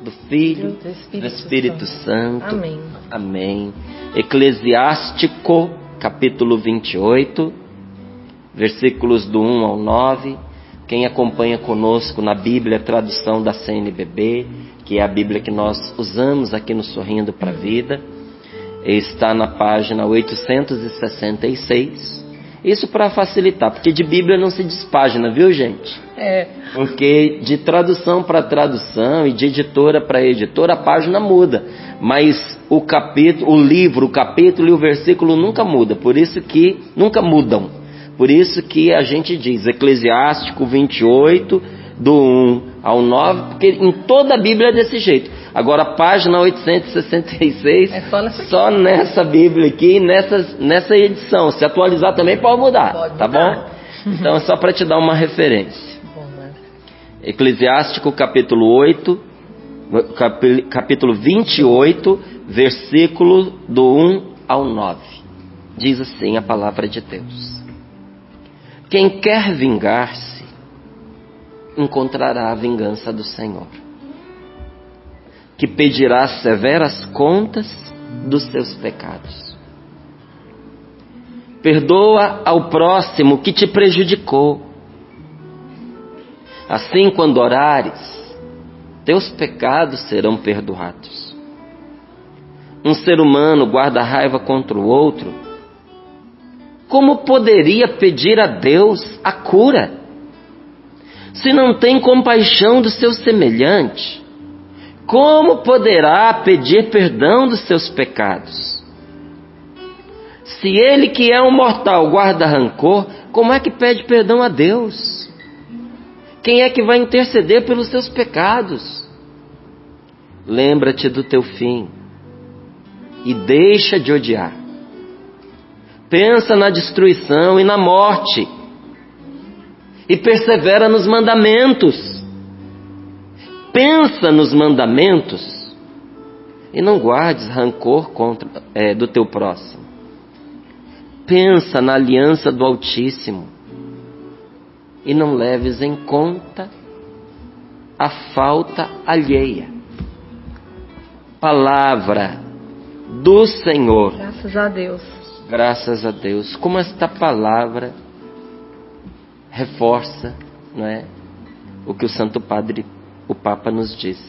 do Filho, do Espírito Santo. Amém. Amém. Eclesiástico, capítulo 28, versículos do 1 ao 9. Quem acompanha conosco na Bíblia, a tradução da CNBB, que é a Bíblia que nós usamos aqui no Sorrindo para a Vida, está na página 866. Isso para facilitar, porque de Bíblia não se despágina, viu, gente? Porque de tradução para tradução e de editora para editora a página muda, mas o capítulo, o livro, o capítulo e o versículo nunca muda, por isso que nunca mudam. Por isso que a gente diz Eclesiástico 28, do 1 ao 9, porque em toda a Bíblia é desse jeito. Agora a página 866, só nessa Bíblia aqui, nessa edição. Se atualizar também pode mudar, tá bom? Então é só para te dar uma referência. Eclesiástico capítulo 28, versículo do 1 ao 9. Diz assim a palavra de Deus: quem quer vingar-se, encontrará a vingança do Senhor, que pedirá severas contas dos seus pecados. Perdoa ao próximo que te prejudicou. Assim, quando orares, teus pecados serão perdoados. Um ser humano guarda raiva contra o outro. Como poderia pedir a Deus a cura, se não tem compaixão do seu semelhante? Como poderá pedir perdão dos seus pecados? Se ele que é um mortal guarda rancor, como é que pede perdão a Deus? Quem é que vai interceder pelos seus pecados? Lembra-te do teu fim e deixa de odiar. Pensa na destruição e na morte e persevera nos mandamentos. Pensa nos mandamentos e não guardes rancor do teu próximo. Pensa na aliança do Altíssimo e não leves em conta a falta alheia. Palavra do Senhor. Graças a Deus. Graças a Deus. Como esta palavra reforça, não é, o que o Santo Padre, o Papa, nos diz.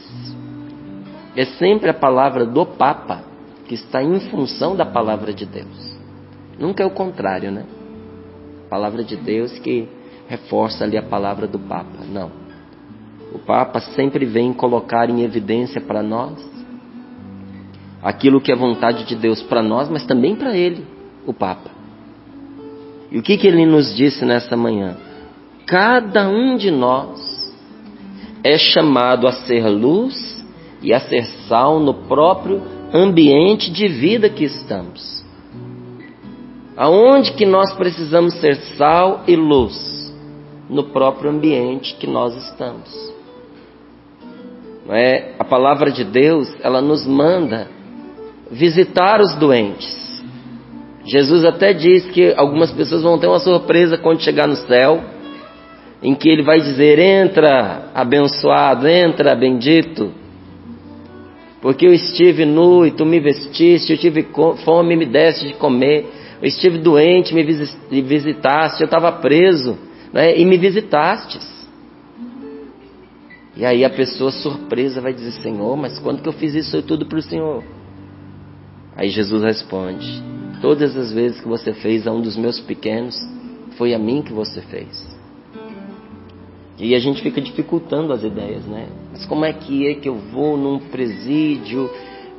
É sempre a palavra do Papa que está em função da palavra de Deus. Nunca é o contrário, né? A palavra de Deus que reforça ali a palavra do Papa. Não. O Papa sempre vem colocar em evidência para nós aquilo que é vontade de Deus para nós, mas também para ele, o Papa. E o que ele nos disse nessa manhã? Cada um de nós é chamado a ser luz e a ser sal no próprio ambiente de vida que estamos. Aonde que nós precisamos ser sal e luz? No próprio ambiente que nós estamos. Não é? A palavra de Deus, ela nos manda visitar os doentes. Jesus até diz que algumas pessoas vão ter uma surpresa quando chegar no céu, em que ele vai dizer: entra abençoado, entra bendito, porque eu estive nu e tu me vestiste, eu tive fome e me deste de comer, eu estive doente e me visitaste, eu estava preso, né, e me visitastes. E aí a pessoa surpresa vai dizer: Senhor, mas quando que eu fiz isso tudo para o Senhor? Aí Jesus responde: todas as vezes que você fez a um dos meus pequenos, foi a mim que você fez. E a gente fica dificultando as ideias, né? Mas como é que eu vou num presídio?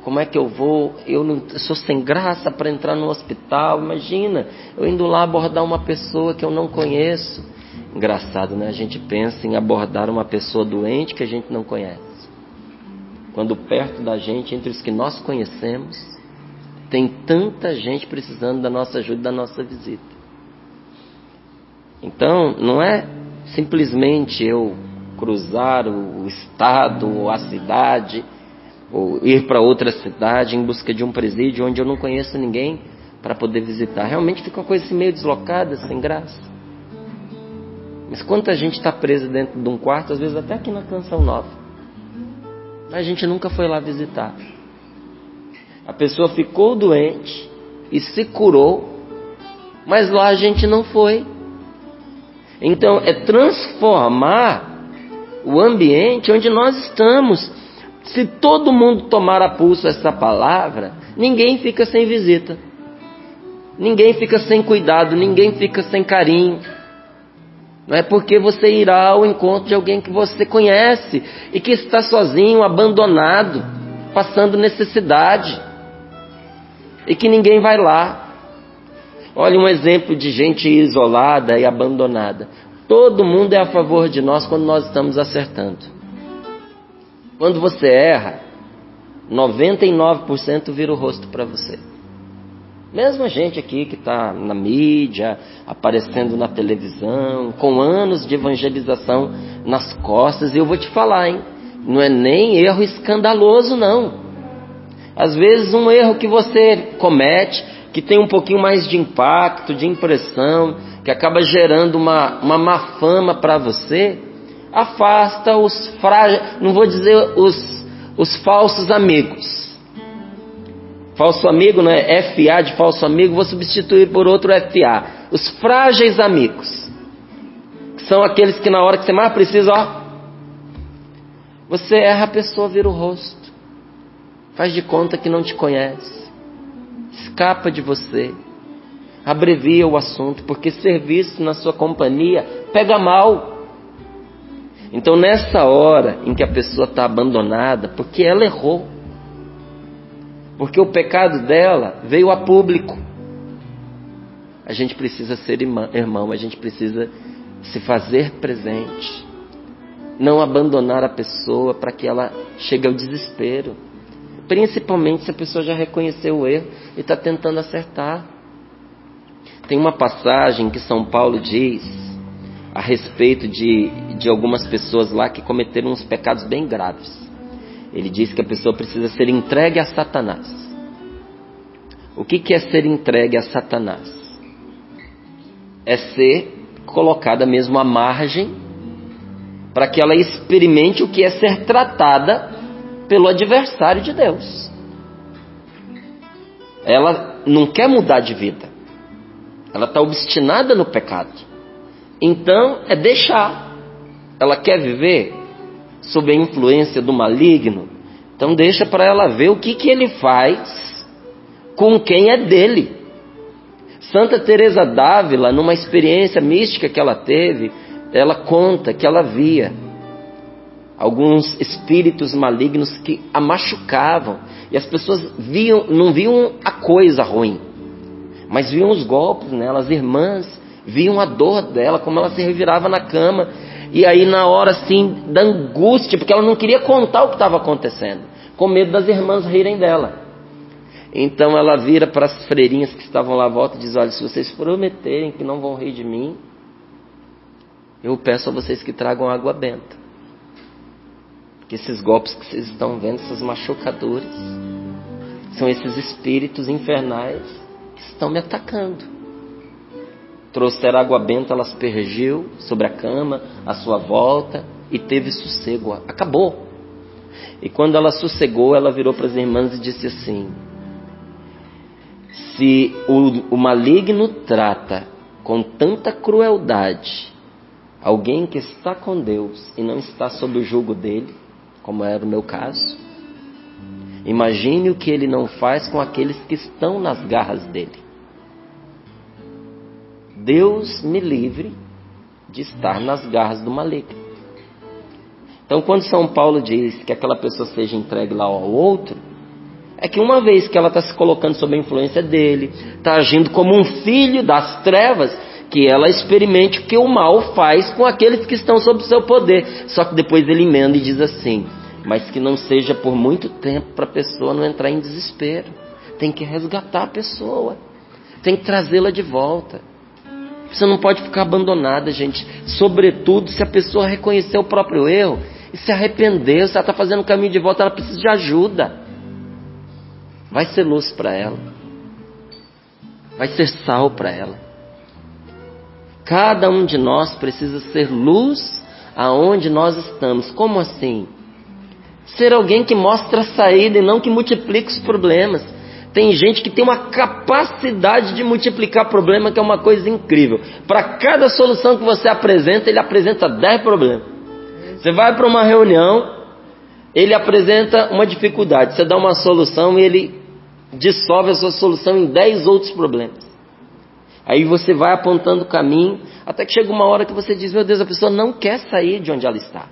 Como é que eu vou? Eu sou sem graça para entrar no hospital. Imagina, eu indo lá abordar uma pessoa que eu não conheço. Engraçado, né? A gente pensa em abordar uma pessoa doente que a gente não conhece, quando perto da gente, entre os que nós conhecemos, tem tanta gente precisando da nossa ajuda, da nossa visita. Então, não é simplesmente eu cruzar o estado ou a cidade, ou ir para outra cidade em busca de um presídio onde eu não conheço ninguém para poder visitar. Realmente fica uma coisa assim meio deslocada, sem graça. Mas quanta gente está presa dentro de um quarto, às vezes até aqui na Canção Nova. mas a gente nunca foi lá visitar. A pessoa ficou doente e se curou, mas lá a gente não foi. Então é transformar o ambiente onde nós estamos. Se todo mundo tomar a pulso essa palavra, ninguém fica sem visita, ninguém fica sem cuidado, ninguém fica sem carinho. Não é porque você irá ao encontro de alguém que você conhece e que está sozinho, abandonado, passando necessidade, e que ninguém vai lá. Olha um exemplo de gente isolada e abandonada. Todo mundo é a favor de nós quando nós estamos acertando. Quando você erra, 99% vira o rosto para você. Mesmo a gente aqui que está na mídia, aparecendo na televisão, com anos de evangelização nas costas, e eu vou te falar, hein? Não é nem erro escandaloso, não. Às vezes um erro que você comete, que tem um pouquinho mais de impacto, de impressão, que acaba gerando uma má fama para você, afasta os frágeis, não vou dizer os falsos amigos. Falso amigo, né? FA de falso amigo, vou substituir por outro FA. Os frágeis amigos, que são aqueles que na hora que você mais precisa, você erra, a pessoa vira o rosto, faz de conta que não te conhece, escapa de você, abrevia o assunto, porque ser visto na sua companhia pega mal. Então nessa hora em que a pessoa está abandonada, porque ela errou, porque o pecado dela veio a público, a gente precisa ser irmão, a gente precisa se fazer presente, não abandonar a pessoa para que ela chegue ao desespero, principalmente se a pessoa já reconheceu o erro e está tentando acertar. Tem uma passagem que São Paulo diz a respeito de algumas pessoas lá que cometeram uns pecados bem graves. Ele diz que a pessoa precisa ser entregue a Satanás. O que é ser entregue a Satanás? É ser colocada mesmo à margem para que ela experimente o que é ser tratada pelo adversário de Deus. Ela não quer mudar de vida. Ela está obstinada no pecado. Então é deixar. Ela quer viver sob a influência do maligno, então deixa para ela ver o que ele faz com quem é dele. Santa Teresa d'Ávila, numa experiência mística que ela teve, ela conta que ela via alguns espíritos malignos que a machucavam, e as pessoas não viam a coisa ruim, mas viam os golpes nela. As irmãs viam a dor dela, como ela se revirava na cama. E aí na hora assim da angústia, porque ela não queria contar o que estava acontecendo, com medo das irmãs rirem dela. Então ela vira para as freirinhas que estavam lá à volta e diz: olha, se vocês prometerem que não vão rir de mim, eu peço a vocês que tragam água benta. Porque esses golpes que vocês estão vendo, essas machucaduras, são esses espíritos infernais que estão me atacando. Trouxeram água benta, ela aspergiu sobre a cama, à sua volta, e teve sossego. Acabou. E quando ela sossegou, ela virou para as irmãs e disse assim: se o maligno trata com tanta crueldade alguém que está com Deus e não está sob o jugo dele, como era o meu caso, imagine o que ele não faz com aqueles que estão nas garras dele. Deus me livre de estar nas garras do maligno. Então, quando São Paulo diz que aquela pessoa seja entregue lá ao outro, é que uma vez que ela está se colocando sob a influência dele, está agindo como um filho das trevas, que ela experimente o que o mal faz com aqueles que estão sob o seu poder. Só que depois ele emenda e diz assim: mas que não seja por muito tempo, para a pessoa não entrar em desespero. Tem que resgatar a pessoa, tem que trazê-la de volta. Você não pode ficar abandonada, gente. Sobretudo se a pessoa reconhecer o próprio erro e se arrepender, se ela está fazendo o caminho de volta, ela precisa de ajuda. Vai ser luz para ela. Vai ser sal para ela. Cada um de nós precisa ser luz aonde nós estamos. Como assim? Ser alguém que mostra a saída e não que multiplica os problemas. Tem gente que tem uma capacidade de multiplicar problema que é uma coisa incrível. Para cada solução que você apresenta, ele apresenta 10 problemas. Você vai para uma reunião, ele apresenta uma dificuldade. Você dá uma solução e ele dissolve a sua solução em 10 outros problemas. Aí você vai apontando o caminho, até que chega uma hora que você diz, meu Deus, a pessoa não quer sair de onde ela está.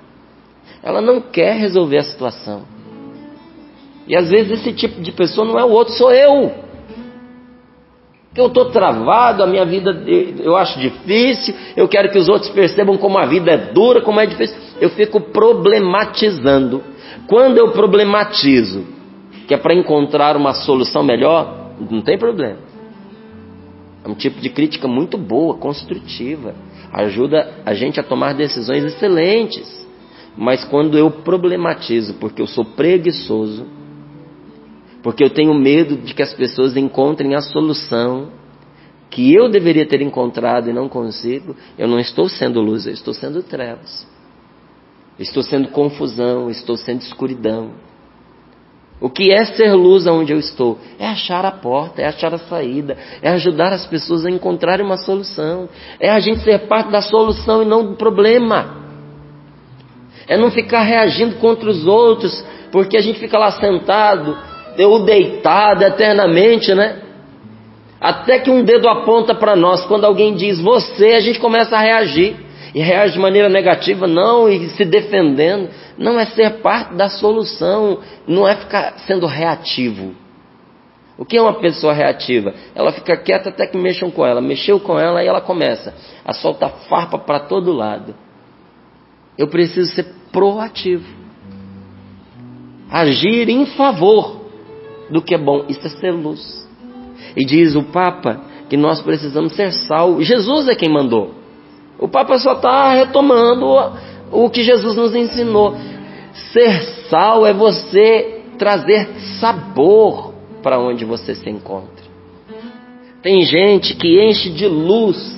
Ela não quer resolver a situação. E às vezes esse tipo de pessoa não é o outro, sou eu. Eu estou travado, a minha vida eu acho difícil, eu quero que os outros percebam como a vida é dura, como é difícil. Eu fico problematizando. Quando eu problematizo, que é para encontrar uma solução melhor, não tem problema. É um tipo de crítica muito boa, construtiva. Ajuda a gente a tomar decisões excelentes. Mas quando eu problematizo, porque eu sou preguiçoso, porque eu tenho medo de que as pessoas encontrem a solução que eu deveria ter encontrado e não consigo, eu não estou sendo luz, eu estou sendo trevas. Estou sendo confusão, estou sendo escuridão. O que é ser luz aonde eu estou? É achar a porta, é achar a saída, é ajudar as pessoas a encontrarem uma solução. É a gente ser parte da solução e não do problema. É não ficar reagindo contra os outros, porque a gente fica lá sentado, ou deitado eternamente, né? Até que um dedo aponta para nós, quando alguém diz você, a gente começa a reagir. E reage de maneira negativa, não, e se defendendo. Não é ser parte da solução, não é ficar sendo reativo. O que é uma pessoa reativa? Ela fica quieta até que mexam com ela. Mexeu com ela e ela começa a soltar farpa para todo lado. Eu preciso ser proativo. Agir em favor do que é bom. Isso é ser luz. E diz o Papa que nós precisamos ser sal. Jesus é quem mandou. O Papa só está retomando o que Jesus nos ensinou. Ser sal é você trazer sabor para onde você se encontra. Tem gente que enche de luz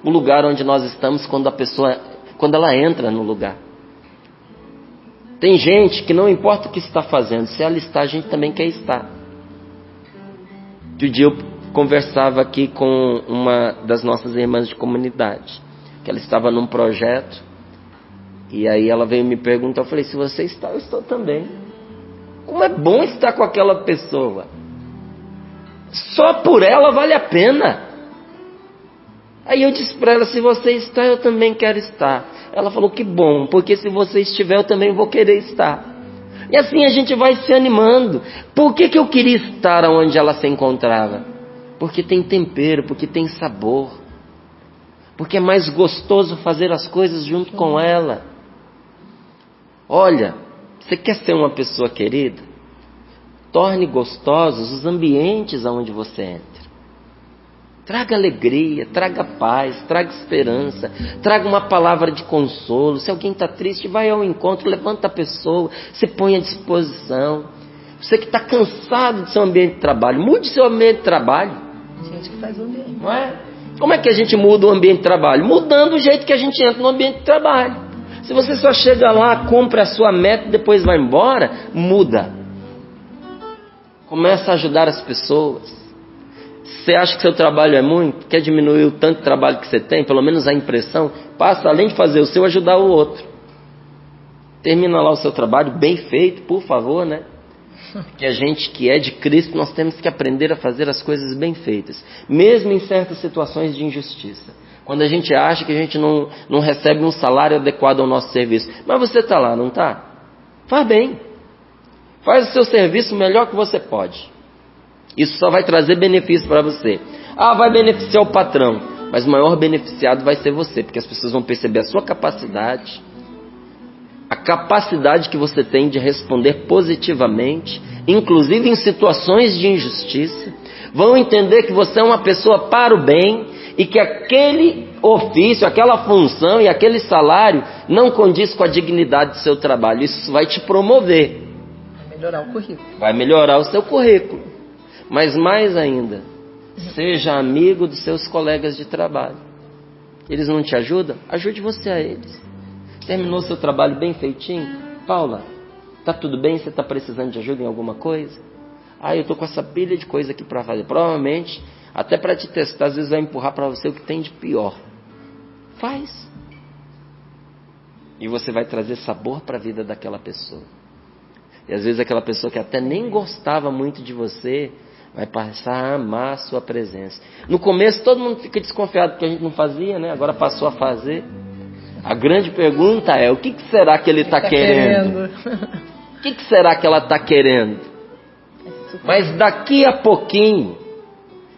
o lugar onde nós estamos quando ela entra no lugar. Tem gente que não importa o que está fazendo, se ela está, a gente também quer estar. Um dia eu conversava aqui com uma das nossas irmãs de comunidade, que ela estava num projeto, e aí ela veio me perguntar, eu falei, se você está, eu estou também. Como é bom estar com aquela pessoa. Só por ela vale a pena. Aí eu disse para ela, se você está, eu também quero estar. Ela falou, que bom, porque se você estiver, eu também vou querer estar. E assim a gente vai se animando. Por que eu queria estar onde ela se encontrava? Porque tem tempero, porque tem sabor. Porque é mais gostoso fazer as coisas junto com ela. Olha, você quer ser uma pessoa querida? Torne gostosos os ambientes aonde você entra. Traga alegria, traga paz, traga esperança, traga uma palavra de consolo. Se alguém está triste, vai ao encontro, levanta a pessoa, se põe à disposição. Você que está cansado do seu ambiente de trabalho, mude seu ambiente de trabalho. Gente que faz o ambiente. Não é? Como é que a gente muda o ambiente de trabalho? Mudando o jeito que a gente entra no ambiente de trabalho. Se você só chega lá, compra a sua meta e depois vai embora, muda. Começa a ajudar as pessoas. Você acha que seu trabalho é muito? Quer diminuir o tanto de trabalho que você tem? Pelo menos a impressão. Passa, além de fazer o seu, ajudar o outro. Termina lá o seu trabalho, bem feito, por favor, né? Porque a gente que é de Cristo, nós temos que aprender a fazer as coisas bem feitas. Mesmo em certas situações de injustiça. Quando a gente acha que a gente não recebe um salário adequado ao nosso serviço. Mas você está lá, não está? Faz bem. Faz o seu serviço o melhor que você pode. Isso só vai trazer benefício para você. Vai beneficiar o patrão. Mas o maior beneficiado vai ser você. Porque as pessoas vão perceber a sua capacidade. A capacidade que você tem de responder positivamente. Inclusive em situações de injustiça. Vão entender que você é uma pessoa para o bem. E que aquele ofício, aquela função e aquele salário não condiz com a dignidade do seu trabalho. Isso vai te promover. Vai melhorar o currículo. Vai melhorar o seu currículo. Mas mais ainda, seja amigo dos seus colegas de trabalho. Eles não te ajudam? Ajude você a eles. Terminou seu trabalho bem feitinho? Paula, Tá tudo bem? Você está precisando de ajuda em alguma coisa? Eu estou com essa pilha de coisa aqui para fazer. Provavelmente, até para te testar, às vezes vai empurrar para você o que tem de pior. Faz. E você vai trazer sabor para a vida daquela pessoa. E às vezes aquela pessoa que até nem gostava muito de você, vai passar a amar a sua presença. No começo todo mundo fica desconfiado porque a gente não fazia, né? Agora passou a fazer. A grande pergunta é, o que será que ele está querendo? O que será que ela está querendo? Mas daqui a pouquinho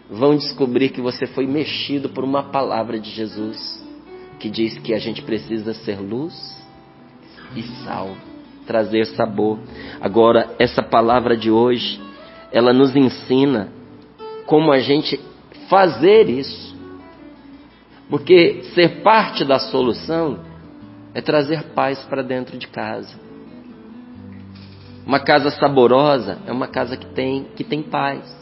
vão descobrir que você foi mexido por uma palavra de Jesus, que diz que a gente precisa ser luz e sal, trazer sabor. Agora, essa palavra de hoje, ela nos ensina como a gente fazer isso. Porque ser parte da solução é trazer paz para dentro de casa. Uma casa saborosa é uma casa que tem paz.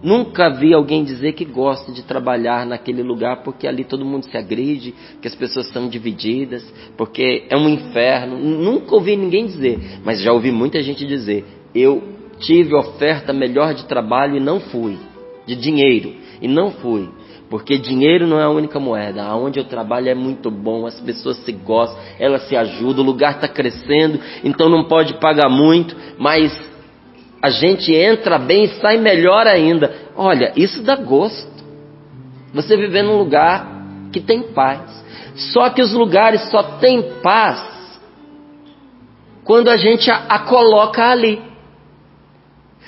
Nunca vi alguém dizer que gosta de trabalhar naquele lugar porque ali todo mundo se agride, que as pessoas são divididas, porque é um inferno. Nunca ouvi ninguém dizer, mas já ouvi muita gente dizer: eu tive oferta melhor de trabalho e não fui, de dinheiro, e não fui. Porque dinheiro não é a única moeda. Aonde eu trabalho é muito bom, as pessoas se gostam, elas se ajudam, o lugar está crescendo, então não pode pagar muito, mas a gente entra bem e sai melhor ainda. Olha, isso dá gosto. Você viver num lugar que tem paz. Só que os lugares só têm paz quando a gente a coloca ali.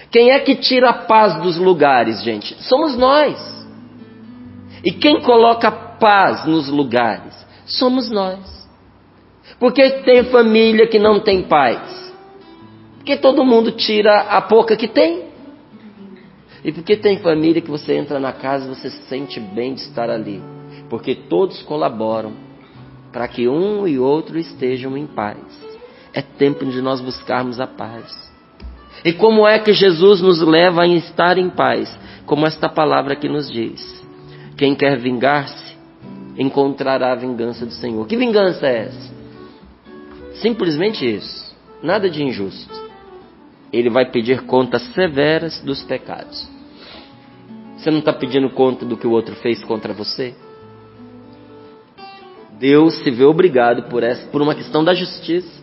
Quem é que tira a paz dos lugares, gente? Somos nós. E quem coloca paz nos lugares? Somos nós. Por que tem família que não tem paz? Porque todo mundo tira a pouca que tem. E por que tem família que você entra na casa e você se sente bem de estar ali? Porque todos colaboram para que um e outro estejam em paz. É tempo de nós buscarmos a paz. E como é que Jesus nos leva a estar em paz? Como esta palavra aqui nos diz: quem quer vingar-se, encontrará a vingança do Senhor. Que vingança é essa? Simplesmente isso. Nada de injusto. Ele vai pedir contas severas dos pecados. Você não está pedindo conta do que o outro fez contra você? Deus se vê obrigado por uma questão da justiça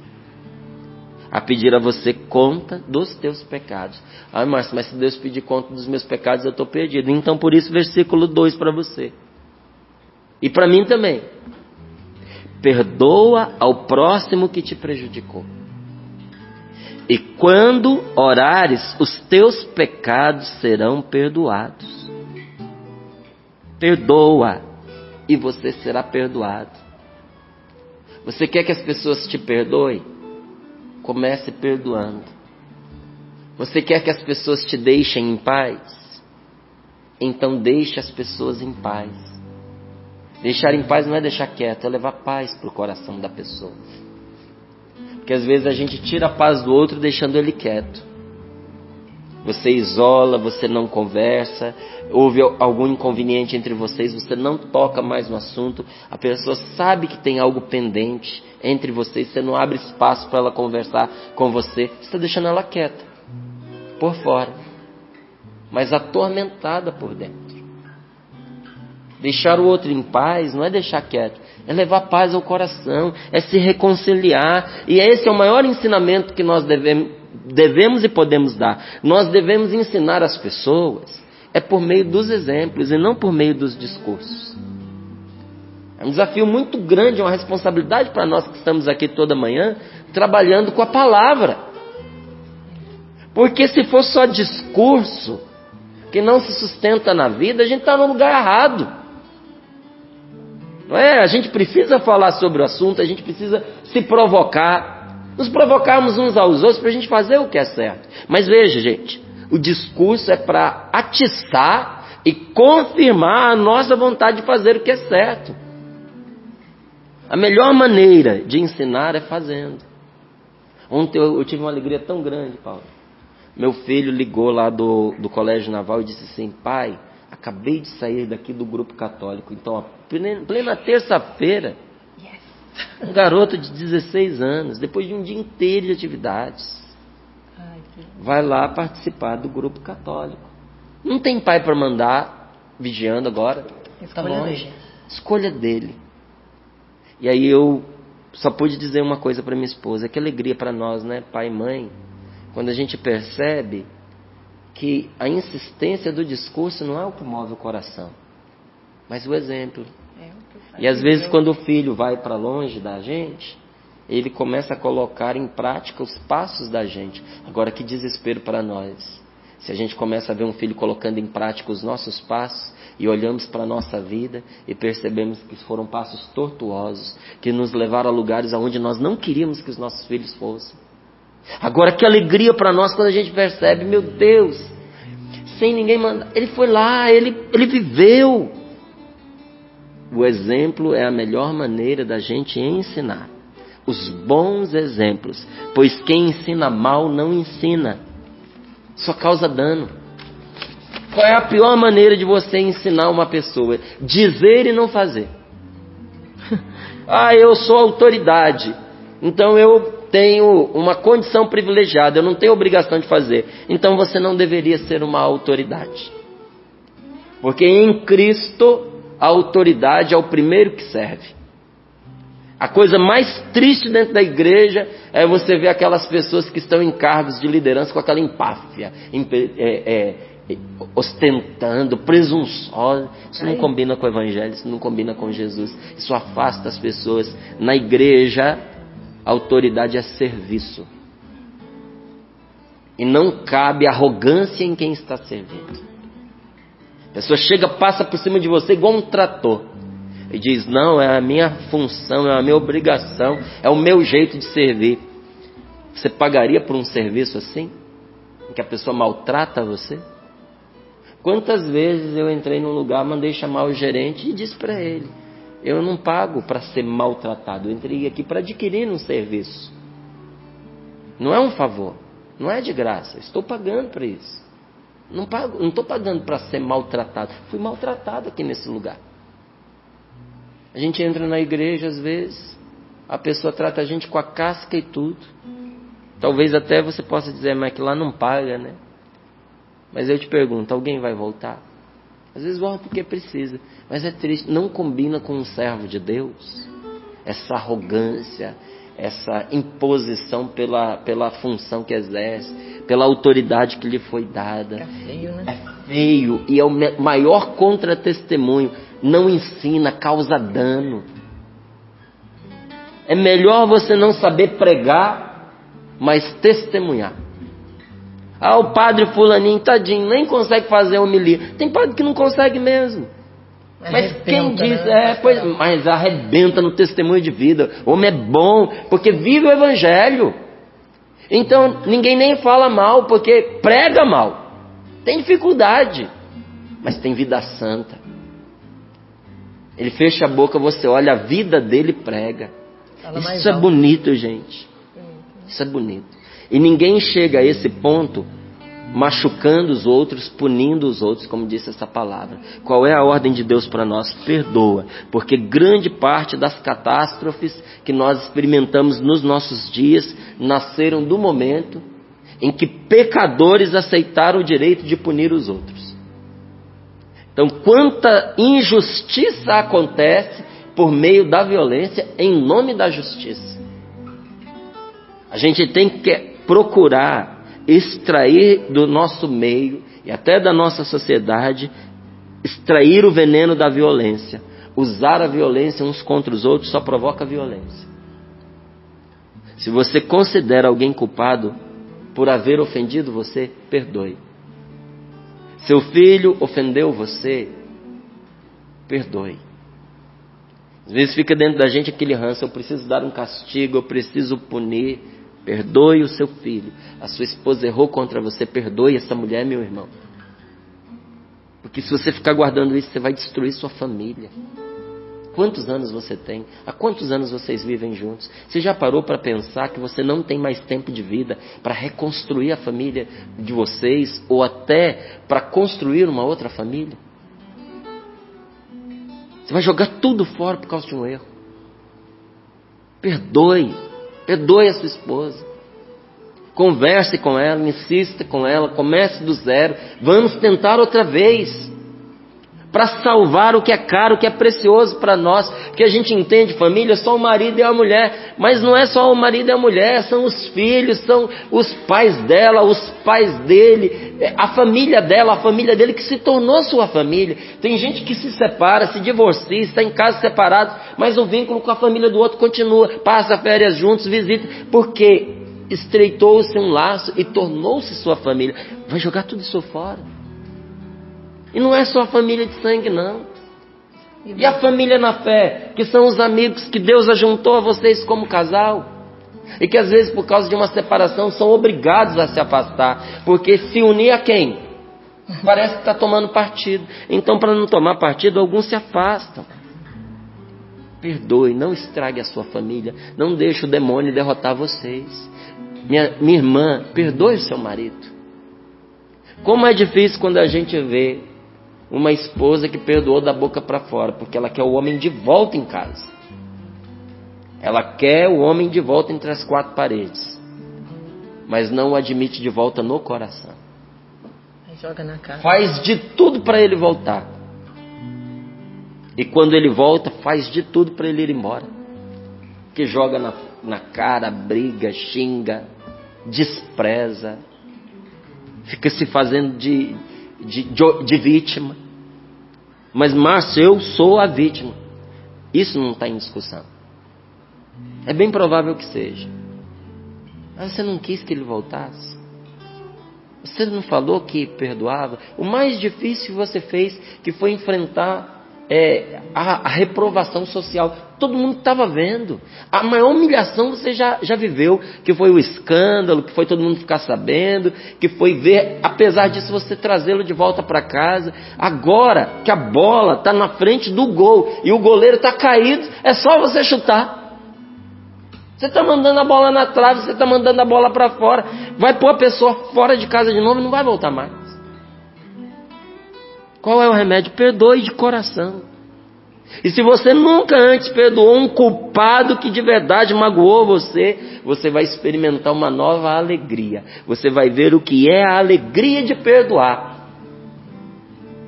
a pedir a você conta dos teus pecados. Márcio, mas se Deus pedir conta dos meus pecados, eu estou perdido. Então, por isso, versículo 2 para você. E para mim também. Perdoa ao próximo que te prejudicou. E quando orares, os teus pecados serão perdoados. Perdoa e você será perdoado. Você quer que as pessoas te perdoem? Comece perdoando. Você quer que as pessoas te deixem em paz? Então deixe as pessoas em paz. Deixar em paz não é deixar quieto, é levar paz para o coração da pessoa. Porque às vezes a gente tira a paz do outro deixando ele quieto. Você isola, você não conversa, houve algum inconveniente entre vocês, você não toca mais no assunto, a pessoa sabe que tem algo pendente entre vocês, você não abre espaço para ela conversar com você, você está deixando ela quieta, por fora, mas atormentada por dentro. Deixar o outro em paz não é deixar quieto, é levar paz ao coração, é se reconciliar, e esse é o maior ensinamento que nós devemos e podemos dar. Nós devemos ensinar as pessoas por meio dos exemplos e não por meio dos discursos. É um desafio muito grande, é uma responsabilidade para nós que estamos aqui toda manhã trabalhando com a palavra. Porque se for só discurso que não se sustenta na vida, a gente está no lugar errado. Não é? A gente precisa falar sobre o assunto, a gente precisa se provocar, nos provocarmos uns aos outros para a gente fazer o que é certo. Mas veja, gente, o discurso é para atiçar e confirmar a nossa vontade de fazer o que é certo. A melhor maneira de ensinar é fazendo. Ontem eu tive uma alegria tão grande, Paulo. Meu filho ligou lá do Colégio Naval e disse assim: pai, acabei de sair daqui do grupo católico. Então, plena terça-feira, Um garoto de 16 anos, depois de um dia inteiro de atividades, vai lá participar do grupo católico. Não tem pai para mandar, vigiando agora. Está longe. Escolha dele. E aí eu só pude dizer uma coisa para minha esposa. Que alegria para nós, né, pai e mãe, quando a gente percebe que a insistência do discurso não é o que move o coração, mas o exemplo. E às vezes quando o filho vai para longe da gente, ele começa a colocar em prática os passos da gente. Agora, que desespero para nós, se a gente começa a ver um filho colocando em prática os nossos passos, e olhamos para a nossa vida e percebemos que foram passos tortuosos, que nos levaram a lugares aonde nós não queríamos que os nossos filhos fossem. Agora, que alegria para nós quando a gente percebe, meu Deus, sem ninguém mandar, ele foi lá, ele viveu. O exemplo é a melhor maneira da gente ensinar. Os bons exemplos, pois quem ensina mal não ensina, só causa dano. Qual é a pior maneira de você ensinar uma pessoa? Dizer e não fazer. Eu sou autoridade, então eu tenho uma condição privilegiada, eu não tenho obrigação de fazer. Então você não deveria ser uma autoridade. Porque em Cristo, a autoridade é o primeiro que serve. A coisa mais triste dentro da igreja é você ver aquelas pessoas que estão em cargos de liderança com aquela empáfia, ostentando, presunçosa. Isso não combina com o evangelho, isso não combina com Jesus. Isso afasta as pessoas. Na igreja, a autoridade é serviço. E não cabe arrogância em quem está servindo. A pessoa chega, passa por cima de você igual um trator. E diz, não, é a minha função, é a minha obrigação, é o meu jeito de servir. Você pagaria por um serviço assim? Em que a pessoa maltrata você? Quantas vezes eu entrei num lugar, mandei chamar o gerente e disse para ele, eu não pago para ser maltratado, eu entrei aqui para adquirir um serviço. Não é um favor, não é de graça, estou pagando para isso. Não estou pagando para ser maltratado, fui maltratado aqui nesse lugar. A gente entra na igreja, às vezes, a pessoa trata a gente com a casca e tudo. Talvez até você possa dizer, mas que lá não paga, né? Mas eu te pergunto, alguém vai voltar? Às vezes volta porque precisa, mas é triste, não combina com um servo de Deus. Essa arrogância, essa imposição pela função que exerce, pela autoridade que lhe foi dada. É feio, né? É feio e é o maior contra-testemunho. Não ensina, causa dano. É melhor você não saber pregar, mas testemunhar. O padre fulaninho, tadinho, nem consegue fazer homilia. Tem padre que não consegue mesmo. Mas quem diz, mas arrebenta no testemunho de vida. O homem é bom, porque vive o evangelho. Então, ninguém nem fala mal, porque prega mal. Tem dificuldade, mas tem vida santa. Ele fecha a boca, você olha, a vida dele prega. Isso é bonito, gente. Isso é bonito. E ninguém chega a esse ponto machucando os outros, punindo os outros, como disse essa palavra. Qual é a ordem de Deus para nós? Perdoa. Porque grande parte das catástrofes que nós experimentamos nos nossos dias nasceram do momento em que pecadores aceitaram o direito de punir os outros. Então, quanta injustiça acontece por meio da violência em nome da justiça. A gente tem que procurar extrair do nosso meio e até da nossa sociedade, extrair o veneno da violência. Usar a violência uns contra os outros só provoca violência. Se você considera alguém culpado por haver ofendido você, perdoe. Seu filho ofendeu você, perdoe. Às vezes fica dentro da gente aquele ranço, eu preciso dar um castigo, eu preciso punir. Perdoe o seu filho. A sua esposa errou contra você, perdoe essa mulher, meu irmão. Porque se você ficar guardando isso, você vai destruir sua família. Quantos anos você tem? Há quantos anos vocês vivem juntos? Você já parou para pensar que você não tem mais tempo de vida para reconstruir a família de vocês ou até para construir uma outra família? Você vai jogar tudo fora por causa de um erro. Perdoe a sua esposa. Converse com ela, insista com ela, comece do zero. Vamos tentar outra vez. Para salvar o que é caro, o que é precioso para nós. Porque a gente entende família, só o marido e a mulher. Mas não é só o marido e a mulher, são os filhos, são os pais dela, os pais dele, a família dela, a família dele que se tornou sua família. Tem gente que se separa, se divorcia, está em casa separado, mas o vínculo com a família do outro continua. Passa férias juntos, visita, porque estreitou-se um laço e tornou-se sua família. Vai jogar tudo isso fora. E não é só a família de sangue, não. E a família na fé, que são os amigos que Deus ajuntou a vocês como casal. E que às vezes por causa de uma separação são obrigados a se afastar. Porque se unir a quem? Parece que está tomando partido. Então, para não tomar partido, alguns se afastam. Perdoe, não estrague a sua família. Não deixe o demônio derrotar vocês. Minha irmã, perdoe o seu marido. Como é difícil quando a gente vê uma esposa que perdoou da boca para fora, porque ela quer o homem de volta em casa. Ela quer o homem de volta entre as quatro paredes, mas não o admite de volta no coração. Aí joga na cara. Faz de tudo para ele voltar. E quando ele volta, faz de tudo para ele ir embora. Que joga na cara, briga, xinga, despreza, fica se fazendo de vítima. Mas Márcio, eu sou a vítima. Isso não está em discussão. É bem provável que seja. Mas você não quis que ele voltasse? Você não falou que perdoava? O mais difícil você fez, que foi enfrentar a reprovação social. Todo mundo estava vendo. A maior humilhação você já viveu, que foi o escândalo, que foi todo mundo ficar sabendo, que foi ver, apesar disso, você trazê-lo de volta para casa. Agora que a bola está na frente do gol e o goleiro está caído, é só você chutar. Você está mandando a bola na trave, você está mandando a bola para fora, vai pôr a pessoa fora de casa de novo e não vai voltar mais. Qual é o remédio? Perdoe de coração. E se você nunca antes perdoou um culpado que de verdade magoou você, você vai experimentar uma nova alegria. Você vai ver o que é a alegria de perdoar.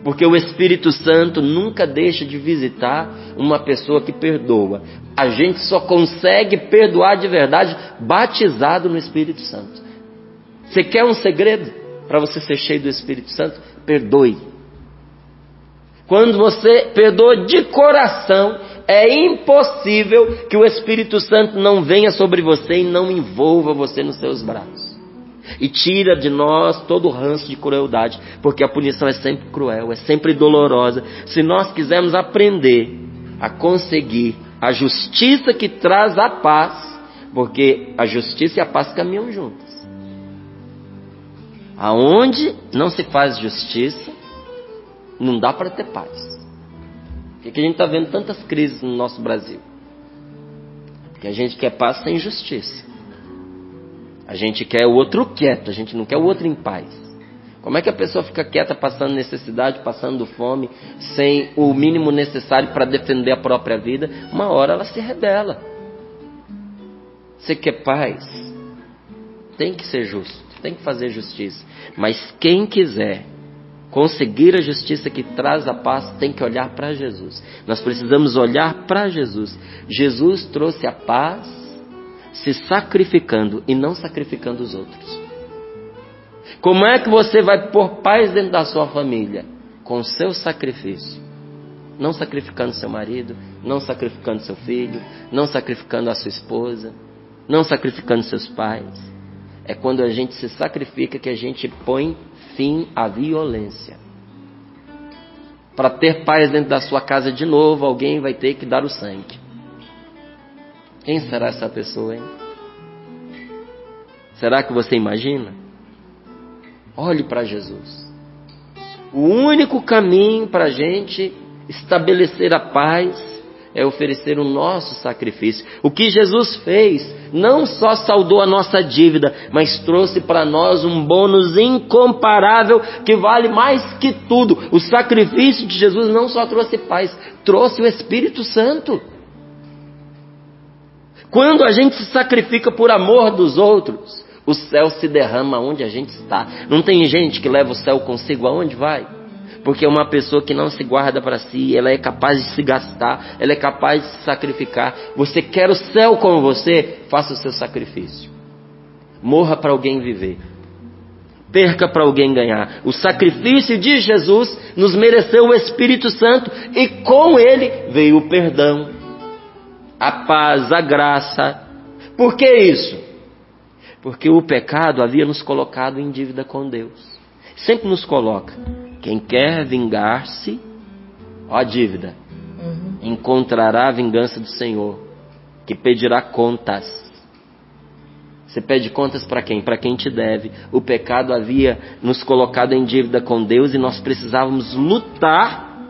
Porque o Espírito Santo nunca deixa de visitar uma pessoa que perdoa. A gente só consegue perdoar de verdade batizado no Espírito Santo. Você quer um segredo para você ser cheio do Espírito Santo? Perdoe. Quando você perdoa de coração, é impossível que o Espírito Santo não venha sobre você e não envolva você nos seus braços. E tira de nós todo o ranço de crueldade, porque a punição é sempre cruel, é sempre dolorosa. Se nós quisermos aprender a conseguir a justiça que traz a paz, porque a justiça e a paz caminham juntas. Aonde não se faz justiça, não dá para ter paz. Por que a gente está vendo tantas crises no nosso Brasil? Porque a gente quer paz sem justiça. A gente quer o outro quieto, a gente não quer o outro em paz. Como é que a pessoa fica quieta passando necessidade, passando fome, sem o mínimo necessário para defender a própria vida? Uma hora ela se rebela. Você quer paz? Tem que ser justo, tem que fazer justiça. Mas quem quiser conseguir a justiça que traz a paz, tem que olhar para Jesus. Nós precisamos olhar para Jesus. Jesus trouxe a paz se sacrificando e não sacrificando os outros. Como é que você vai pôr paz dentro da sua família? Com o seu sacrifício. Não sacrificando seu marido, não sacrificando seu filho, não sacrificando a sua esposa, não sacrificando seus pais. É quando a gente se sacrifica que a gente põe fim à violência. Para ter paz dentro da sua casa de novo, alguém vai ter que dar o sangue. Quem será essa pessoa, hein? Será que você imagina? Olhe para Jesus. O único caminho para a gente estabelecer a paz é oferecer o nosso sacrifício. O que Jesus fez não só saldou a nossa dívida, mas trouxe para nós um bônus incomparável que vale mais que tudo. O sacrifício de Jesus não só trouxe paz, trouxe o Espírito Santo. Quando a gente se sacrifica por amor dos outros, o céu se derrama onde a gente está. Não tem gente que leva o céu consigo aonde vai? Porque uma pessoa que não se guarda para si, ela é capaz de se gastar, ela é capaz de se sacrificar. Você quer o céu como você? Faça o seu sacrifício. Morra para alguém viver. Perca para alguém ganhar. O sacrifício de Jesus nos mereceu o Espírito Santo e com ele veio o perdão, a paz, a graça. Por que isso? Porque o pecado havia nos colocado em dívida com Deus. Sempre nos coloca. Quem quer vingar-se, ó a dívida, encontrará a vingança do Senhor, que pedirá contas. Você pede contas para quem? Para quem te deve. O pecado havia nos colocado em dívida com Deus e nós precisávamos lutar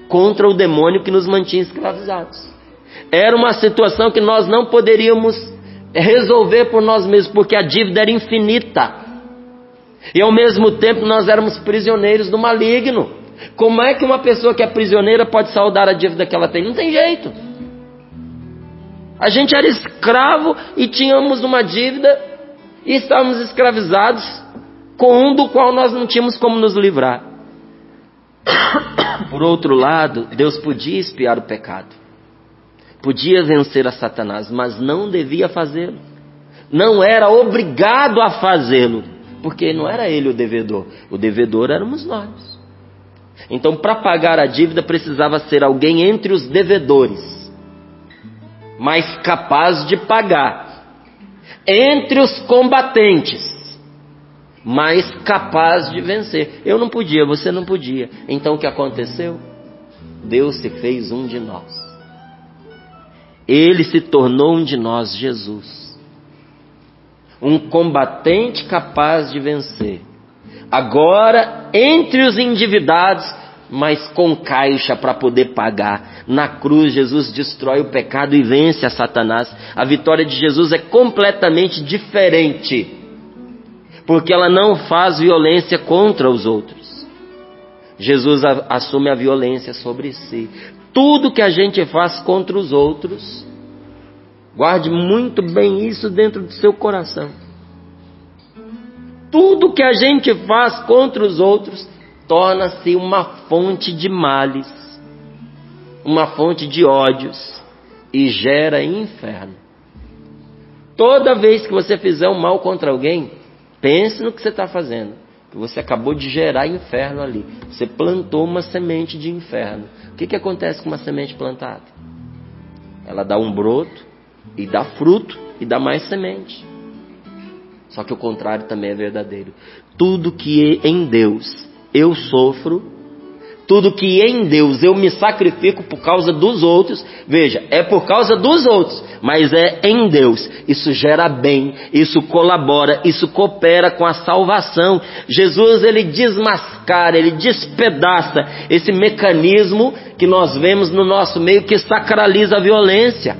contra o demônio que nos mantinha escravizados. Era uma situação que nós não poderíamos resolver por nós mesmos, porque a dívida era infinita. E ao mesmo tempo nós éramos prisioneiros do maligno. Como é que uma pessoa que é prisioneira pode saldar a dívida que ela tem? Não tem jeito. A gente era escravo e tínhamos uma dívida e estávamos escravizados com um do qual nós não tínhamos como nos livrar. Por outro lado, Deus podia expiar o pecado, podia vencer a Satanás, mas não devia fazê-lo. Não era obrigado a fazê-lo, porque não era ele o devedor éramos nós. Então, para pagar a dívida precisava ser alguém entre os devedores, mas capaz de pagar, entre os combatentes, mas capaz de vencer. Eu não podia, você não podia. Então o que aconteceu? Deus se fez um de nós. Ele se tornou um de nós, Jesus. Um combatente capaz de vencer. Agora, entre os endividados, mas com caixa para poder pagar. Na cruz, Jesus destrói o pecado e vence a Satanás. A vitória de Jesus é completamente diferente, porque ela não faz violência contra os outros. Jesus assume a violência sobre si. Tudo que a gente faz contra os outros, guarde muito bem isso dentro do seu coração. Tudo que a gente faz contra os outros torna-se uma fonte de males, uma fonte de ódios e gera inferno. Toda vez que você fizer um mal contra alguém, pense no que você está fazendo, que você acabou de gerar inferno ali. Você plantou uma semente de inferno. O que acontece com uma semente plantada? Ela dá um broto e dá fruto e dá mais semente. Só que o contrário também é verdadeiro. Tudo que em Deus eu sofro, tudo que em Deus eu me sacrifico por causa dos outros, veja, é por causa dos outros, mas é em Deus. Isso gera bem, isso colabora, isso coopera com a salvação. Jesus, ele desmascara, ele despedaça esse mecanismo que nós vemos no nosso meio, que sacraliza a violência,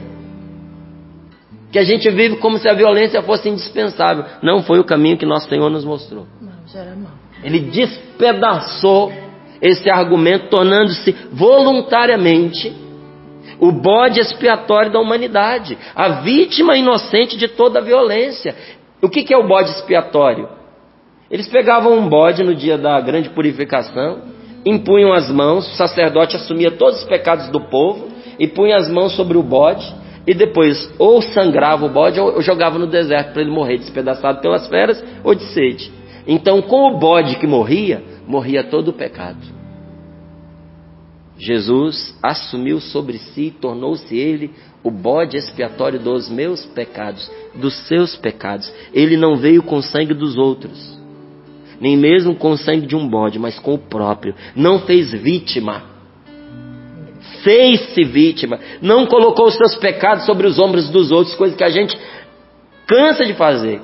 que a gente vive como se a violência fosse indispensável. Não foi o caminho que nosso Senhor nos mostrou. Não, gera mal. Ele despedaçou esse argumento, tornando-se voluntariamente o bode expiatório da humanidade, a vítima inocente de toda a violência. O que é o bode expiatório? Eles pegavam um bode no dia da grande purificação, impunham as mãos, o sacerdote assumia todos os pecados do povo e punha as mãos sobre o bode, e depois ou sangrava o bode ou jogava no deserto para ele morrer despedaçado pelas feras ou de sede. Então, com o bode que morria todo o pecado. Jesus assumiu sobre si, tornou-se ele o bode expiatório dos meus pecados, dos seus pecados. Ele não veio com o sangue dos outros, nem mesmo com o sangue de um bode, mas com o próprio. Não fez vítima, fez-se vítima. Não colocou os seus pecados sobre os ombros dos outros, coisa que a gente cansa de fazer.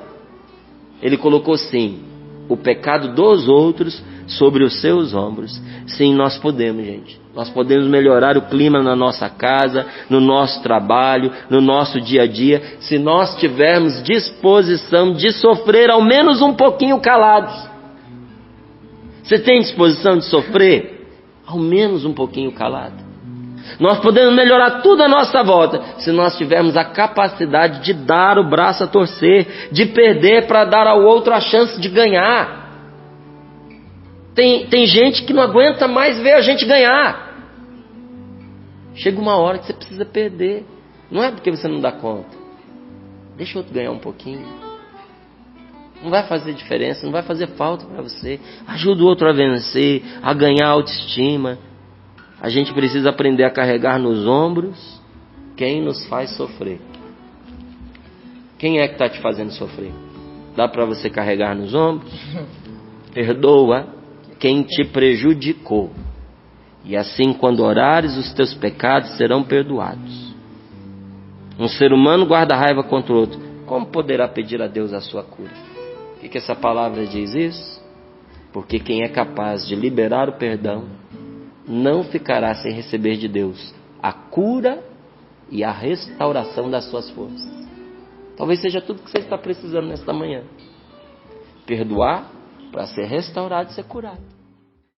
Ele colocou sim o pecado dos outros sobre os seus ombros. Sim, nós podemos, gente. Nós podemos melhorar o clima na nossa casa, no nosso trabalho, no nosso dia a dia, se nós tivermos disposição de sofrer ao menos um pouquinho calados. Você tem disposição de sofrer? Ao menos um pouquinho calado. Nós podemos melhorar tudo à nossa volta se nós tivermos a capacidade de dar o braço a torcer, de perder para dar ao outro a chance de ganhar. Tem gente que não aguenta mais ver a gente ganhar. Chega uma hora que você precisa perder. Não é porque você não dá conta. Deixa o outro ganhar um pouquinho. Não vai fazer diferença, não vai fazer falta para você. Ajuda o outro a vencer, a ganhar autoestima. A gente precisa aprender a carregar nos ombros quem nos faz sofrer. Quem é que está te fazendo sofrer? Dá para você carregar nos ombros? Perdoa quem te prejudicou. E assim, quando orares, os teus pecados serão perdoados. Um ser humano guarda raiva contra o outro. Como poderá pedir a Deus a sua cura? Por que essa palavra diz isso? Porque quem é capaz de liberar o perdão não ficará sem receber de Deus a cura e a restauração das suas forças. Talvez seja tudo que você está precisando nesta manhã. Perdoar para ser restaurado e ser curado.